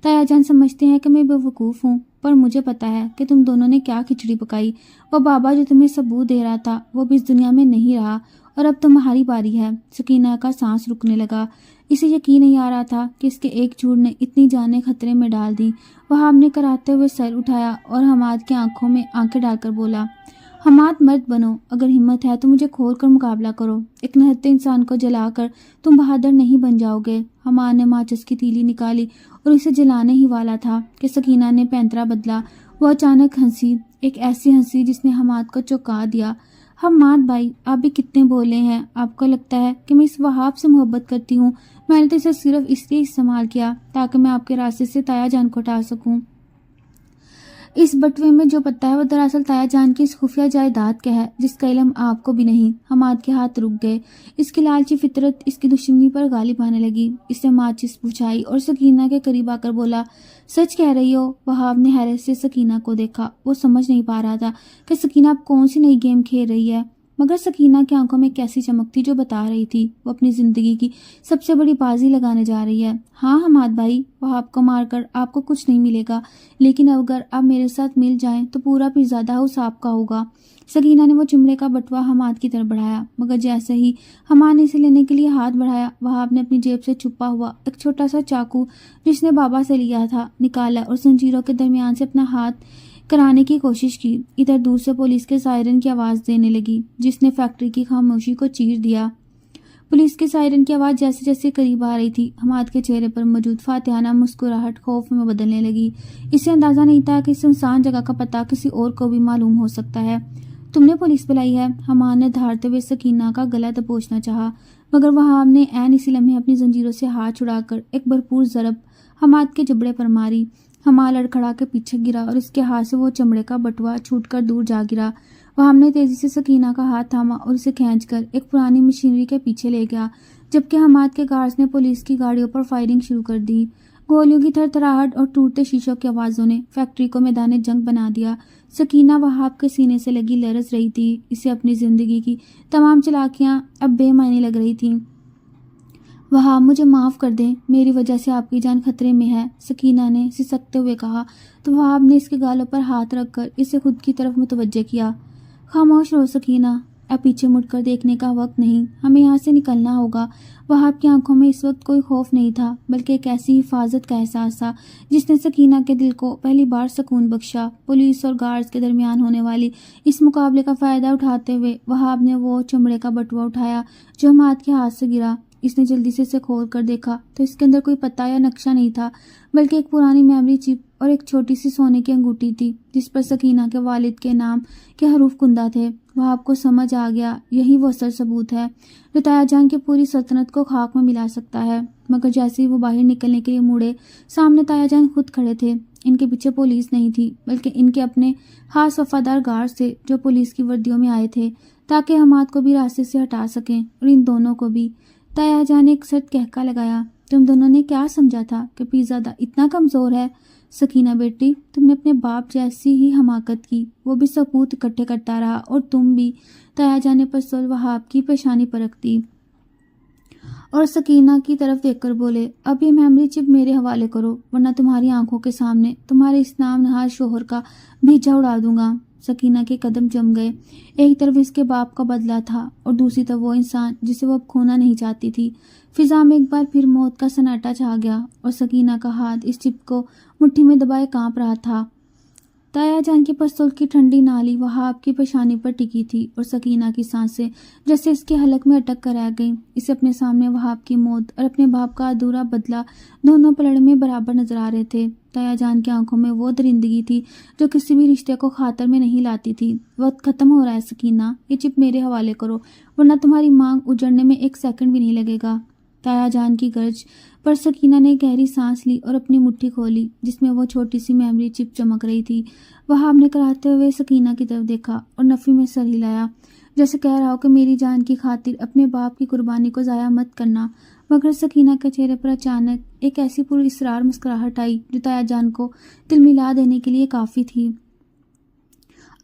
تایا جان سمجھتے ہیں کہ میں بے وقوف ہوں، پر مجھے پتا ہے کہ تم دونوں نے کیا کھچڑی پکائی۔ وہ بابا جو تمہیں ثبوت دے رہا تھا وہ بھی اس دنیا میں نہیں رہا، اور اب تمہاری باری ہے۔ سکینہ کا سانس رکنے لگا۔ اسے یقین نہیں آ رہا تھا کہ اس کے ایک جھوٹ نے اتنی جانیں خطرے میں ڈال دی۔ وہاب نے کراتے ہوئے سر اٹھایا اور حماد کی آنکھوں میں آنکھیں ڈال کر بولا، حماد مرد بنو، اگر ہمت ہے تو مجھے کھول کر مقابلہ کرو۔ ایک نہتے انسان کو جلا کر تم بہادر نہیں بن جاؤ گے۔ حماد نے ماچس کی تیلی نکالی اور اسے جلانے ہی والا تھا کہ سکینہ نے پینترا بدلا۔ وہ اچانک ہنسی، ایک ایسی ہنسی جس نے حماد کو چونکا دیا۔ حماد بھائی، آپ بھی کتنے بولے ہیں۔ آپ کو لگتا ہے کہ میں اس وہاب سے محبت کرتی ہوں؟ میں نے تو اسے صرف اس لیے استعمال کیا تاکہ میں آپ کے راستے سے تایا جان کو ہٹا سکوں۔ اس بٹوے میں جو پتا ہے وہ دراصل تایا جان کی اس خفیہ جائیداد کا ہے جس کا علم آپ کو بھی نہیں۔ حماد کے ہاتھ رک گئے۔ اس کی لالچی فطرت اس کی دشمنی پر غالب آنے لگی۔ اس نے ماچس بجھائی اور سکینہ کے قریب آ کر بولا، سچ کہہ رہی ہو؟ وہاب نے حیرت سے سکینہ کو دیکھا۔ وہ سمجھ نہیں پا رہا تھا کہ سکینہ اب کون سی نئی گیم کھیل رہی ہے، مگر سکینہ کی آنکھوں میں ایک ایسی چمک تھی جو بتا رہی تھی وہ اپنی زندگی کی سب سے بڑی بازی لگانے جا رہی ہے۔ ہاں حماد بھائی، وہاب کو مار کر آپ کو کچھ نہیں ملے گا، لیکن اگر آپ میرے ساتھ مل جائیں تو پورا پیرزادہ ہاؤس آپ کا ہوگا۔ سکینہ نے وہ چمڑے کا بٹوا حماد کی طرف بڑھایا، مگر جیسے ہی حماد نے اسے لینے کے لیے ہاتھ بڑھایا وہاب نے اپنی جیب سے چھپا ہوا ایک چھوٹا سا چاقو جس نے بابا سے لیا تھا نکالا اور زنجیروں کے درمیان سے اپنا ہاتھ کرانے کی کوشش کی۔ ادھر دور سے پولیس کے سائرن کی آواز دینے لگی جس نے فیکٹری کی خاموشی کو چیر دیا۔ پولیس کے سائرن کی آواز جیسے جیسے قریب آ رہی تھی حماد کے چہرے پر موجود فاتحانہ مسکراہٹ خوف میں بدلنے لگی۔ اسے اندازہ نہیں تھا کہ اس سنسان جگہ کا پتہ کسی اور کو بھی معلوم ہو سکتا ہے۔ تم نے پولیس بلائی ہے؟ حماد نے دھاڑتے ہوئے سکینہ کا گلا دبوچنا چاہا، مگر وہاب نے عین اسی لمحے اپنی زنجیروں سے ہاتھ چھڑا کر ایک بھرپور ضرب حماد کے جبڑے پر ماری۔ حماد لڑکھڑا کے پیچھے گرا اور اس کے ہاتھ سے وہ چمڑے کا بٹوا چھوٹ کر دور جا گرا۔ وہاب نے تیزی سے سکینہ کا ہاتھ تھاما اور اسے کھینچ کر ایک پرانی مشینری کے پیچھے لے گیا، جبکہ حماد کے گارڈز نے پولیس کی گاڑیوں پر فائرنگ شروع کر دی۔ گولیوں کی تھر تھراہٹ اور ٹوٹتے شیشوں کی آوازوں نے فیکٹری کو میدان جنگ بنا دیا۔ سکینہ وہاب کے سینے سے لگی لرز رہی تھی۔ اسے اپنی زندگی کی تمام چالاکیاں اب بے معنی لگ رہی تھیں۔ وہاب، مجھے معاف کر دیں، میری وجہ سے آپ کی جان خطرے میں ہے، سکینہ نے سسکتے ہوئے کہا تو وہاب نے اس کے گالوں پر ہاتھ رکھ کر اسے خود کی طرف متوجہ کیا۔ خاموش رہو سکینہ، اب پیچھے مڑ کر دیکھنے کا وقت نہیں، ہمیں یہاں سے نکلنا ہوگا۔ وہاب کی آنکھوں میں اس وقت کوئی خوف نہیں تھا بلکہ ایک ایسی حفاظت کا احساس تھا جس نے سکینہ کے دل کو پہلی بار سکون بخشا۔ پولیس اور گارڈز کے درمیان ہونے والی اس مقابلے کا فائدہ اٹھاتے ہوئے وہاب نے وہ چمڑے کا بٹوا اٹھایا جو حماد کے ہاتھ سے گرا۔ اس نے جلدی سے اسے کھول کر دیکھا تو اس کے اندر کوئی پتہ یا نقشہ نہیں تھا بلکہ ایک پرانی میموری چپ اور ایک چھوٹی سی سونے کی انگوٹھی تھی جس پر سکینہ کے والد کے نام کے حروف کندہ تھے۔ وہاب کو سمجھ آ گیا یہی وہ اصل ثبوت ہے جو تایا جان کی پوری سلطنت کو خاک میں ملا سکتا ہے۔ مگر جیسے ہی وہ باہر نکلنے کے لیے مڑے، سامنے تایا جان خود کھڑے تھے۔ ان کے پیچھے پولیس نہیں تھی بلکہ ان کے اپنے خاص وفادار گارڈز تھے جو پولیس کی وردیوں میں آئے تھے تاکہ حماد کو بھی راستے سے ہٹا سکیں اور ان دونوں کو بھی۔ تایا جان نے ایک سخت کہکا لگایا، تم دونوں نے کیا سمجھا تھا کہ پیرزادہ اتنا کمزور ہے؟ سکینہ بیٹی، تم نے اپنے باپ جیسی ہی حماقت کی، وہ بھی ثبوت اکٹھے کرتا رہا اور تم بھی۔ تایا جان نے پستول وہاب کی پیشانی پر رکھ دی اور سکینہ کی طرف دیکھ کر بولے، اب یہ میموری چپ میرے حوالے کرو ورنہ تمہاری آنکھوں کے سامنے تمہارے اس نام نہاد شوہر کا بھیجا اڑا دوں گا۔ سکینہ کے قدم جم گئے۔ ایک طرف اس کے باپ کا بدلہ تھا اور دوسری طرف وہ انسان جسے وہ اب کھونا نہیں چاہتی تھی۔ فضا میں ایک بار پھر موت کا سناٹا چھا گیا اور سکینہ کا ہاتھ اس چپ کو مٹھی میں دبائے کانپ رہا تھا۔ تایا جان کی پستول کی ٹھنڈی نالی وہاب کی پیشانی پر ٹکی تھی اور سکینہ کی سانسیں جیسے اس کے حلق میں اٹک کر رہ گئیں۔ اسے اپنے سامنے وہاب کی موت اور اپنے باپ کا ادھورا بدلہ دونوں پلڑے میں برابر نظر آ رہے تھے۔ تایا جان کی آنکھوں میں وہ درندگی تھی جو کسی بھی رشتے کو خاطر میں نہیں لاتی تھی۔ وقت ختم ہو رہا ہے سکینہ، یہ چپ میرے حوالے کرو ورنہ تمہاری مانگ اجڑنے میں ایک سیکنڈ بھی نہیں لگے گا۔ تایا جان کی گرج پر سکینہ نے گہری سانس لی اور اپنی مٹھی کھولی جس میں وہ چھوٹی سی میموری چپ چمک رہی تھی۔ وہاب نے کراتے ہوئے سکینہ کی طرف دیکھا اور نفی میں سر ہلایا جیسے کہہ رہا ہو کہ میری جان کی خاطر اپنے باپ کی قربانی کو ضائع مت کرنا۔ مگر سکینہ کے چہرے پر اچانک ایک ایسی پر اسرار مسکراہٹ آئی جو تایا جان کو دل ملا دینے کے لیے کافی تھی۔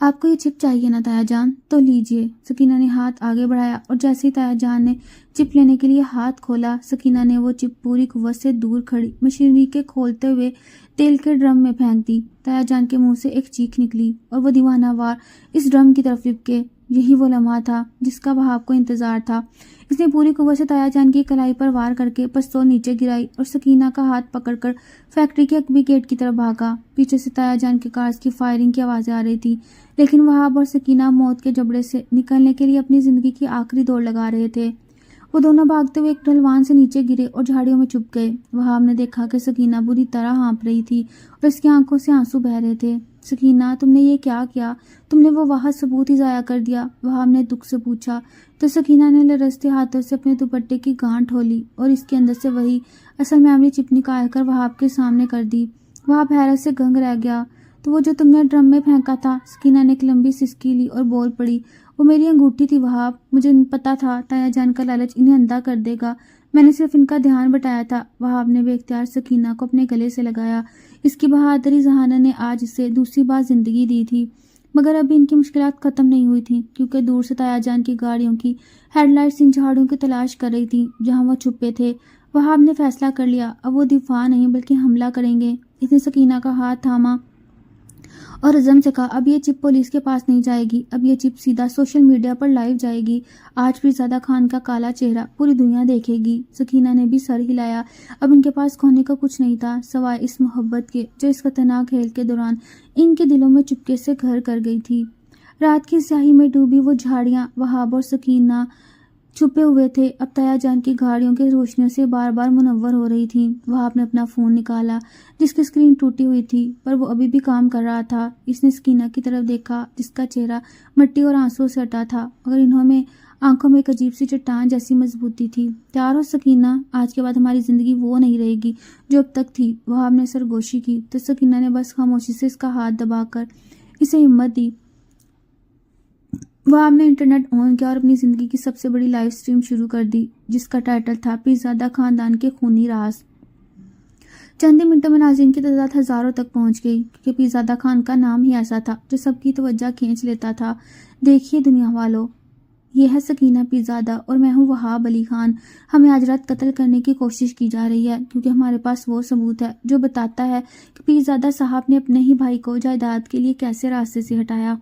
آپ کو یہ چپ چاہیے نا تایا جان، تو لیجئے۔ سکینہ نے ہاتھ آگے بڑھایا اور جیسے ہی تایا جان نے چپ لینے کے لیے ہاتھ کھولا، سکینہ نے وہ چپ پوری قوت سے دور کھڑی مشینری کے کھولتے ہوئے تیل کے ڈرم میں پھینک دی۔ تایا جان کے منہ سے ایک چیخ نکلی اور وہ دیوانہ وار اس ڈرم کی طرف لپکے۔ یہی وہ لمحہ تھا جس کا وہاب کو انتظار تھا۔ اس نے پوری قوت سے تایا جان کی کلائی پر وار کر کے پستول نیچے گرائی اور سکینہ کا ہاتھ پکڑ کر فیکٹری کے عقبی گیٹ کی طرف بھاگا۔ پیچھے سے تایا جان کے کارز کی فائرنگ کی آوازیں آ رہی تھی لیکن وہاب اور سکینہ موت کے جبڑے سے نکلنے کے لیے اپنی زندگی کی آخری دوڑ لگا رہے تھے۔ وہ دونوں بھاگتے ہوئے ایک ڈھلوان سے نیچے گرے اور جھاڑیوں میں چھپ گئے۔ وہاب نے دیکھا کہ سکینہ بری طرح ہانپ رہی تھی اور اس کی آنکھوں سے آنسو بہہ رہے تھے۔ سکینہ، تم نے یہ کیا کیا؟ تم نے وہ واحد ثبوت ہی ضائع کر دیا، وہاب نے دکھ سے پوچھا۔ تو سکینہ نے لرزتے ہاتھوں سے اپنے دوپٹے کی گانٹھ کھولی اور اس کے اندر سے وہی اصل میموری چپ نکال کر وہاب کے سامنے کر دی۔ وہاب حیرت سے گنگ رہ گیا۔ تو وہ جو تم نے ڈرم میں پھینکا تھا؟ سکینہ نے ایک لمبی سسکی لی اور بول پڑی، وہ میری انگوٹھی تھی وہاب، مجھے پتا تھا تایا جان کا لالچ انہیں اندھا کر دے گا، میں نے صرف ان کا دھیان بٹایا تھا۔ وہاب نے بے اختیار سکینہ کو اپنے گلے سے لگایا۔ اس کی بہادری ذہانت نے آج اسے دوسری بار زندگی دی تھی مگر ابھی ان کی مشکلات ختم نہیں ہوئی تھیں کیونکہ دور سے تایا جان کی گاڑیوں کی ہیڈ لائٹس ان جھاڑیوں کی تلاش کر رہی تھیں جہاں وہ چھپے تھے۔ وہاب نے فیصلہ کر لیا، اب وہ دفاع نہیں بلکہ حملہ کریں گے۔ اس نے سکینہ کا ہاتھ تھاما اور عزم سے کہا، اب یہ چپ پولیس کے پاس نہیں جائے گی، اب یہ چپ سیدھا سوشل میڈیا پر لائیو جائے گی۔ آج پیرزادہ خان کا کالا چہرہ پوری دنیا دیکھے گی۔ سکینہ نے بھی سر ہلایا۔ اب ان کے پاس کھونے کا کچھ نہیں تھا سوائے اس محبت کے جو اس خطرناک کھیل کے دوران ان کے دلوں میں چپکے سے گھر کر گئی تھی۔ رات کی سیاہی میں ڈوبی وہ جھاڑیاں وہاب اور سکینہ چھپے ہوئے تھے اب تایا جان کی گاڑیوں کی روشنیوں سے بار بار منور ہو رہی تھیں۔ وہاب نے اپنا فون نکالا جس کی اسکرین ٹوٹی ہوئی تھی پر وہ ابھی بھی کام کر رہا تھا۔ اس نے سکینہ کی طرف دیکھا جس کا چہرہ مٹی اور آنسو سے ہٹا تھا مگر انہوں میں آنکھوں میں ایک عجیب سی چٹان جیسی مضبوطی تھی۔ تیار ہو سکینہ، آج کے بعد ہماری زندگی وہ نہیں رہے گی جو اب تک تھی۔ وہاب نے سرگوشی کی تو سکینہ نے بس خاموشی سے اس کا ہاتھ دبا کر اسے ہمت دی۔ وہاب نے انٹرنیٹ آن کیا اور اپنی زندگی کی سب سے بڑی لائیو سٹریم شروع کر دی جس کا ٹائٹل تھا پیرزادہ خاندان کے خونی راز۔ چند ہی منٹوں میں ناظرین کی تعداد ہزاروں تک پہنچ گئی کیونکہ پیرزادہ خان کا نام ہی ایسا تھا جو سب کی توجہ کھینچ لیتا تھا۔ دیکھیے دنیا والو، یہ ہے سکینہ پیرزادہ اور میں ہوں وہاب علی خان۔ ہمیں آج رات قتل کرنے کی کوشش کی جا رہی ہے کیونکہ ہمارے پاس وہ ثبوت ہے جو بتاتا ہے کہ پیرزادہ صاحب نے اپنے ہی بھائی کو جائیداد کے لیے کیسے راستے سے ہٹایا۔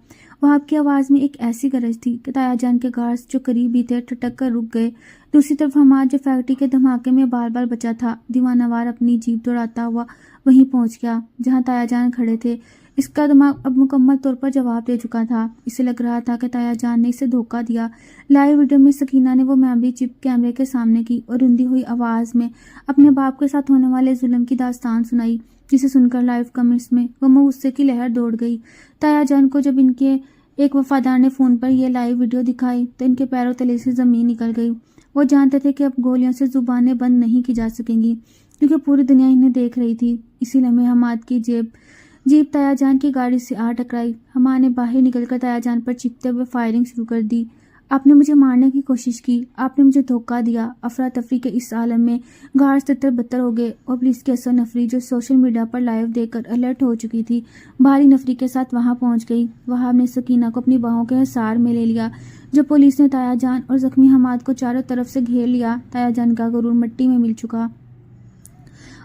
وہاب کی آواز میں ایک ایسی گرج تھی کہ تایا جان کے گارڈز جو قریب ہی تھے ٹھٹک کر رک گئے۔ دوسری طرف حماد جو فیکٹری کے دھماکے میں بال بال بچا تھا دیوانہ وار اپنی جیپ دوڑاتا ہوا وہیں پہنچ گیا جہاں تایا جان کھڑے تھے۔ اس کا دماغ اب مکمل طور پر جواب دے چکا تھا۔ اسے لگ رہا تھا کہ تایا جان نے اسے دھوکہ دیا۔ لائیو ویڈیو میں سکینہ نے وہ میموری چپ کیمرے کے سامنے کی اور رندی ہوئی آواز میں اپنے باپ کے ساتھ ہونے والے ظلم کی داستان سنائی۔ جسے سن کر لائیو کمنٹس میں وہ غصے کی لہر دوڑ گئی۔ تایا جان کو جب ان کے ایک وفادار نے فون پر یہ لائیو ویڈیو دکھائی تو ان کے پیروں تلے سے زمین نکل گئی۔ وہ جانتے تھے کہ اب گولیوں سے زبانیں بند نہیں کی جا سکیں گی، کیونکہ پوری دنیا انہیں دیکھ رہی تھی۔ اسی لمحے حماد کی جیپ تایا جان کی گاڑی سے آ ٹکرائی۔ حماد نے باہر نکل کر تایا جان پر چیختے ہوئے فائرنگ شروع کر دی۔ آپ نے مجھے مارنے کی کوشش کی، آپ نے مجھے دھوکہ دیا۔ افراتفری کے اس عالم میں گھاٹ تتر بتر ہو گئے اور پولیس کی اثر نفری جو سوشل میڈیا پر لائیو دیکھ کر الرٹ ہو چکی تھی بھاری نفری کے ساتھ وہاں پہنچ گئی۔ وہاب نے سکینہ کو اپنی باہوں کے حصار میں لے لیا۔ جب پولیس نے تایا جان اور زخمی حماد کو چاروں طرف سے گھیر لیا، تایا جان کا غرور مٹی میں مل چکا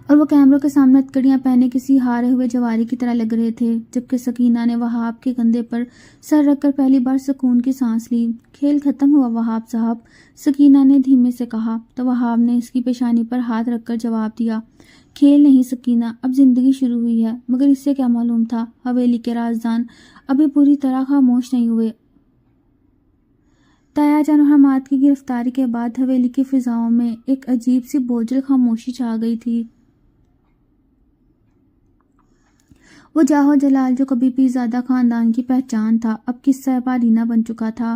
اور وہ کیمروں کے سامنے ہتکڑیاں پہنے کسی ہارے ہوئے جواری کی طرح لگ رہے تھے، جبکہ سکینہ نے وہاب کے کندھے پر سر رکھ کر پہلی بار سکون کی سانس لی۔ کھیل ختم ہوا وہاب صاحب، سکینہ نے دھیمے سے کہا تو وہاب نے اس کی پیشانی پر ہاتھ رکھ کر جواب دیا، کھیل نہیں سکینہ، اب زندگی شروع ہوئی ہے۔ مگر اس سے کیا معلوم تھا حویلی کے رازدان ابھی پوری طرح خاموش نہیں ہوئے۔ تایا جان اور حماد کی گرفتاری کے بعد حویلی کی فضاؤں میں ایک عجیب سی بوجھل خاموشی چھا گئی تھی۔ وہ جاہو جلال جو کبھی پیرزادہ خاندان کی پہچان تھا اب قصہ پارینہ بن چکا تھا۔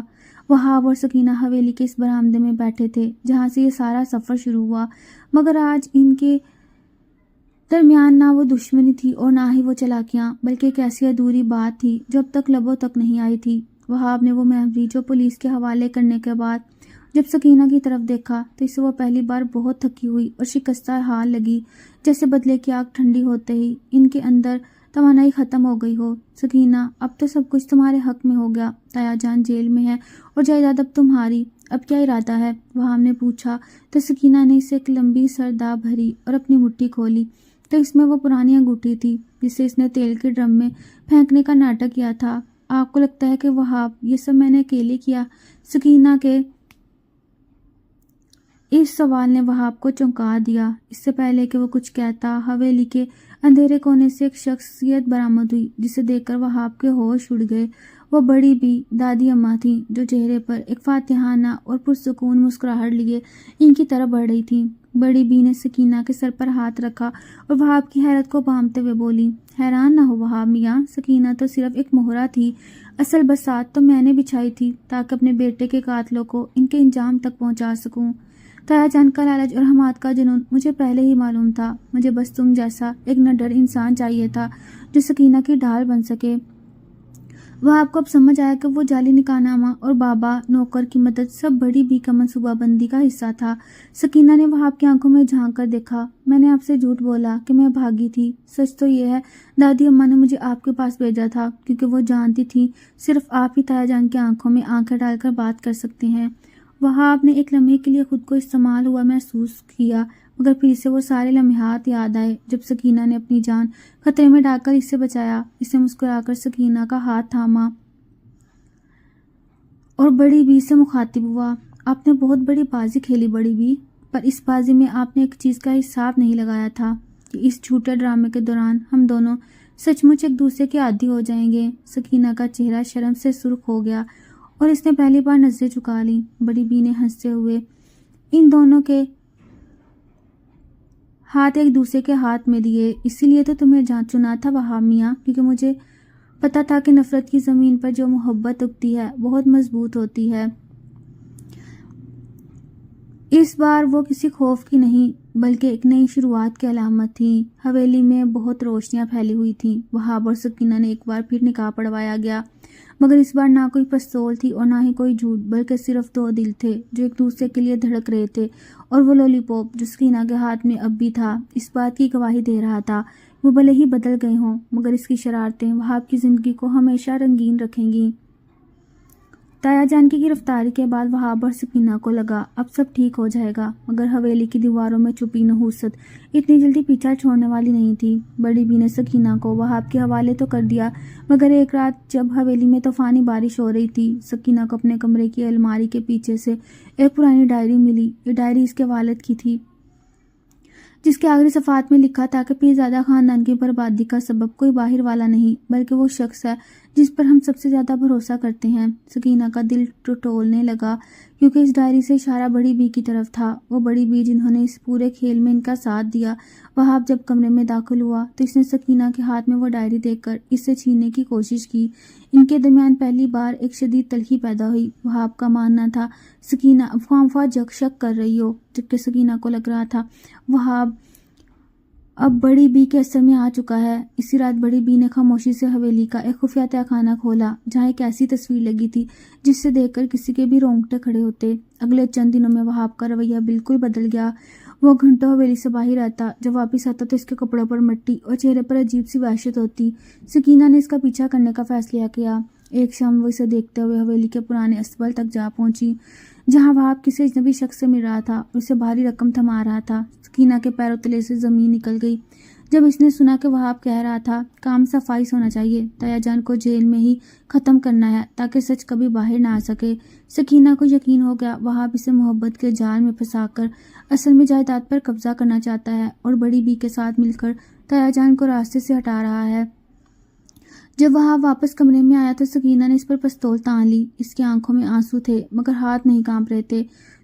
وہاب اور سکینہ حویلی کے اس برآمدے میں بیٹھے تھے جہاں سے یہ سارا سفر شروع ہوا، مگر آج ان کے درمیان نہ وہ دشمنی تھی اور نہ ہی وہ چالاکیاں، بلکہ ایک ایسی ادھوری بات تھی جو اب تک لبوں تک نہیں آئی تھی۔ وہاب نے وہ محوری جو پولیس کے حوالے کرنے کے بعد جب سکینہ کی طرف دیکھا تو اسے وہ پہلی بار بہت تھکی ہوئی اور شکستہ حال لگی، جیسے بدلے کی آگ ٹھنڈی ہوتے ہی ان کے اندر توانائی ختم ہو گئی ہو۔ سکینہ، اب تو سب کچھ تمہارے حق میں ہو گیا، تایا جان جیل میں ہے اور جائیداد اب تمہاری، اب کیا ارادہ ہے؟ وہاب نے پوچھا تو سکینہ نے اسے ایک لمبی سردا بھری اور اپنی مٹھی کھولی تو اس میں وہ پرانی انگوٹھی تھی جسے اس نے تیل کے ڈرم میں پھینکنے کا ناٹک کیا تھا۔ آپ کو لگتا ہے کہ وہاب یہ سب میں نے اکیلے کیا؟ سکینہ کے اس سوال نے وہاب کو چونکا دیا۔ اس سے پہلے کہ وہ کچھ کہتا، حویلی کے اندھیرے کونے سے ایک شخصیت برآمد ہوئی جسے دیکھ کر وہاب کے ہوش اڑ گئے۔ وہ بڑی بی دادی اماں تھیں جو چہرے پر ایک فاتحانہ اور پرسکون مسکراہٹ لیے ان کی طرف بڑھ رہی تھیں۔ بڑی بی نے سکینہ کے سر پر ہاتھ رکھا اور وہاب کی حیرت کو بھانپتے ہوئے بولی، حیران نہ ہو وہاب میاں، سکینہ تو صرف ایک مہرہ تھی، اصل بساط تو میں نے بچھائی تھی تاکہ اپنے بیٹے کے قاتلوں کو ان کے انجام تک پہنچا سکوں۔ تایا جان کا لالچ اور حماد کا جنون مجھے پہلے ہی معلوم تھا، مجھے بس تم جیسا ایک نڈر انسان چاہیے تھا جو سکینہ کی ڈھال بن سکے۔ وہ آپ کو اب سمجھ آیا کہ وہ جعلی نکاح نامہ اور بابا نوکر کی مدد سب بڑی بی کا منصوبہ بندی کا حصہ تھا۔ سکینہ نے وہاب کی آنکھوں میں جھانک کر دیکھا، میں نے آپ سے جھوٹ بولا کہ میں بھاگی تھی، سچ تو یہ ہے دادی اماں نے مجھے آپ کے پاس بھیجا تھا کیونکہ وہ جانتی تھی صرف آپ ہی تایا جان کی آنکھوں میں آنکھیں ڈال کر بات کر سکتے ہیں۔ وہاب نے ایک لمحے کے لیے خود کو استعمال ہوا محسوس کیا، مگر پھر سے وہ سارے لمحات یاد آئے جب سکینہ نے اپنی جان خطرے میں ڈال کر اسے بچایا۔ اسے مسکرا کر سکینہ کا ہاتھ تھاما اور بڑی بی سے مخاطب ہوا، آپ نے بہت بڑی بازی کھیلی بڑی بی، پر اس بازی میں آپ نے ایک چیز کا حساب نہیں لگایا تھا کہ اس جھوٹے ڈرامے کے دوران ہم دونوں سچ مچ ایک دوسرے کے عادی ہو جائیں گے۔ سکینہ کا چہرہ شرم سے سرخ ہو گیا اور اس نے پہلی بار نظریں جھکا لیں۔ بڑی بی نے ہنستے ہوئے ان دونوں کے ہاتھ ایک دوسرے کے ہاتھ میں دیے، اسی لیے تو تمہیں چنا تھا وہاب میاں، کیونکہ مجھے پتا تھا کہ نفرت کی زمین پر جو محبت اگتی ہے بہت مضبوط ہوتی ہے۔ اس بار وہ کسی خوف کی نہیں بلکہ ایک نئی شروعات کی علامت تھی۔ حویلی میں بہت روشنیاں پھیلی ہوئی تھیں۔ وہاب اور سکینہ نے ایک بار پھر نکاح پڑھوایا گیا، مگر اس بار نہ کوئی پستول تھی اور نہ ہی کوئی جھوٹ، بلکہ صرف دو دل تھے جو ایک دوسرے کے لیے دھڑک رہے تھے، اور وہ لولی پاپ جو سکینہ کے ہاتھ میں اب بھی تھا اس بات کی گواہی دے رہا تھا وہ بھلے ہی بدل گئے ہوں مگر اس کی شرارتیں وہاب کی زندگی کو ہمیشہ رنگین رکھیں گی۔ تایا جان کی گرفتاری کے بعد وہاب اور سکینہ کو لگا اب سب ٹھیک ہو جائے گا، مگر حویلی کی دیواروں میں چھپی نحوست اتنی جلدی پیچھا چھوڑنے والی نہیں تھی۔ بڑی بی نے سکینہ کو وہاب کے حوالے تو کر دیا، مگر ایک رات جب حویلی میں طوفانی بارش ہو رہی تھی، سکینہ کو اپنے کمرے کی الماری کے پیچھے سے ایک پرانی ڈائری ملی۔ یہ ڈائری اس کے والد کی تھی جس کے آخری صفحات میں لکھا تھا کہ پیرزادہ خاندان کی بربادی کا سبب کوئی باہر والا نہیں بلکہ وہ شخص ہے جس پر ہم سب سے زیادہ بھروسہ کرتے ہیں۔ سکینہ کا دل ٹٹولنے لگا کیونکہ اس ڈائری سے اشارہ بڑی بی کی طرف تھا، وہ بڑی بی جنہوں نے اس پورے کھیل میں ان کا ساتھ دیا۔ وہاب جب کمرے میں داخل ہوا تو اس نے سکینہ کے ہاتھ میں وہ ڈائری دیکھ کر اس سے چھیننے کی کوشش کی۔ ان کے درمیان پہلی بار ایک شدید تلخی پیدا ہوئی۔ وہاب کا ماننا تھا سکینہ خواہ جگ شک کر رہی ہو، جبکہ سکینہ کو لگ رہا تھا وہاب اب بڑی بی کے اثر میں آ چکا ہے۔ اسی رات بڑی بی نے خاموشی سے حویلی کا ایک خفیہ تہہ خانہ کھولا جہاں ایک ایسی تصویر لگی تھی جس سے دیکھ کر کسی کے بھی رونگٹے کھڑے ہوتے۔ اگلے چند دنوں میں وہاب کا رویہ بالکل بدل گیا۔ وہ گھنٹوں حویلی سے باہر رہتا، جب واپس آتا تو اس کے کپڑوں پر مٹی اور چہرے پر عجیب سی وحشت ہوتی۔ سکینہ نے اس کا پیچھا کرنے کا فیصلہ کیا۔ ایک شام وہ اسے دیکھتے ہوئے حویلی کے پرانے اسبل تک جا پہنچی جہاں وہاب کسی اجنبی شخص سے مل رہا تھا اور اسے بھاری رقم تھما رہا تھا۔ سکینہ کے پیروں تلے سے زمین نکل گئی جب اس نے سنا کہ وہاب کہہ رہا تھا کام صفائی سے ہونا چاہیے، تایا جان کو جیل میں ہی ختم کرنا ہے تاکہ سچ کبھی باہر نہ آ سکے۔ سکینہ کو یقین ہو گیا وہاب اسے محبت کے جال میں پھنسا کر اصل میں جائیداد پر قبضہ کرنا چاہتا ہے اور بڑی بی کے ساتھ مل کر تایا جان کو راستے سے ہٹا رہا ہے۔ جب وہاب واپس کمرے میں آیا تو سکینہ نے اس پر پستول تان لی۔ اس کی آنکھوں میں آنسو تھے مگر ہاتھ نہیں کانپ رہے تھے۔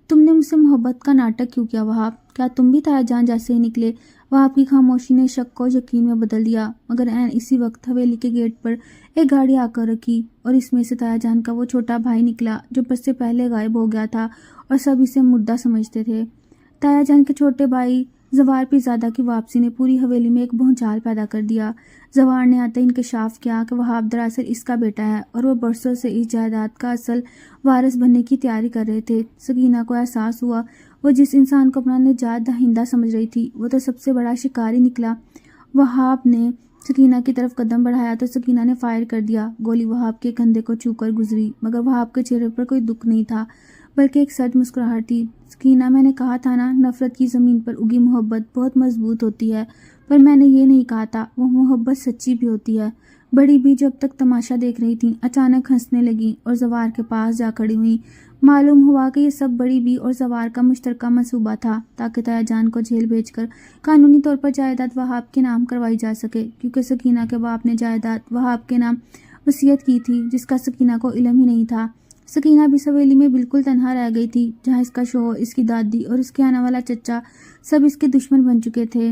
تم نے مجھ سے محبت کا ناٹک کیوں کیا وہاب؟ کیا تم بھی تایا جان جیسے ہی نکلے؟ وہاب کی خاموشی نے شک کو یقین میں بدل دیا، مگر عین اسی وقت حویلی کے گیٹ پر ایک گاڑی آ کر رکی اور اس میں سے تایا جان کا وہ چھوٹا بھائی نکلا جو بس سے پہلے غائب ہو گیا تھا اور سب اسے مردہ سمجھتے تھے۔ تایا جان کے چھوٹے بھائی زوار پیرزادہ کی واپسی نے پوری حویلی میں ایک بھونچال پیدا کر دیا۔ زوار نے آتے انکشاف کیا کہ وہاب دراصل اس کا بیٹا ہے اور وہ برسوں سے اس جائیداد کا اصل وارث بننے کی تیاری کر رہے تھے۔ سکینہ کو احساس ہوا وہ جس انسان کو اپنا نجات دہندہ سمجھ رہی تھی وہ تو سب سے بڑا شکاری نکلا۔ وہاب نے سکینہ کی طرف قدم بڑھایا تو سکینہ نے فائر کر دیا۔ گولی وہاب کے کندھے کو چھو کر گزری مگر وہاب کے چہرے پر کوئی دکھ نہیں تھا بلکہ ایک سرد مسکراہٹ تھی۔ سکینہ، میں نے کہا تھا نا، نفرت کی زمین پر اگی محبت بہت مضبوط ہوتی ہے، پر میں نے یہ نہیں کہا تھا وہ محبت سچی بھی ہوتی ہے۔ بڑی بی جب تک تماشا دیکھ رہی تھیں اچانک ہنسنے لگیں اور زوار کے پاس جا کھڑی ہوئیں۔ معلوم ہوا کہ یہ سب بڑی بی اور زوار کا مشترکہ منصوبہ تھا تاکہ تایا جان کو جیل بھیج کر قانونی طور پر جائیداد وہاب کے نام کروائی جا سکے، کیونکہ سکینہ کے باپ نے جائیداد وہاب کے نام وصیت کی تھی جس کا سکینہ کو علم ہی نہیں تھا۔ سکینہ بھی حویلی میں بالکل تنہا رہ گئی تھی جہاں اس کا شوہر، اس کی دادی اور اس کے آنے والا چچا سب اس کے دشمن بن چکے تھے۔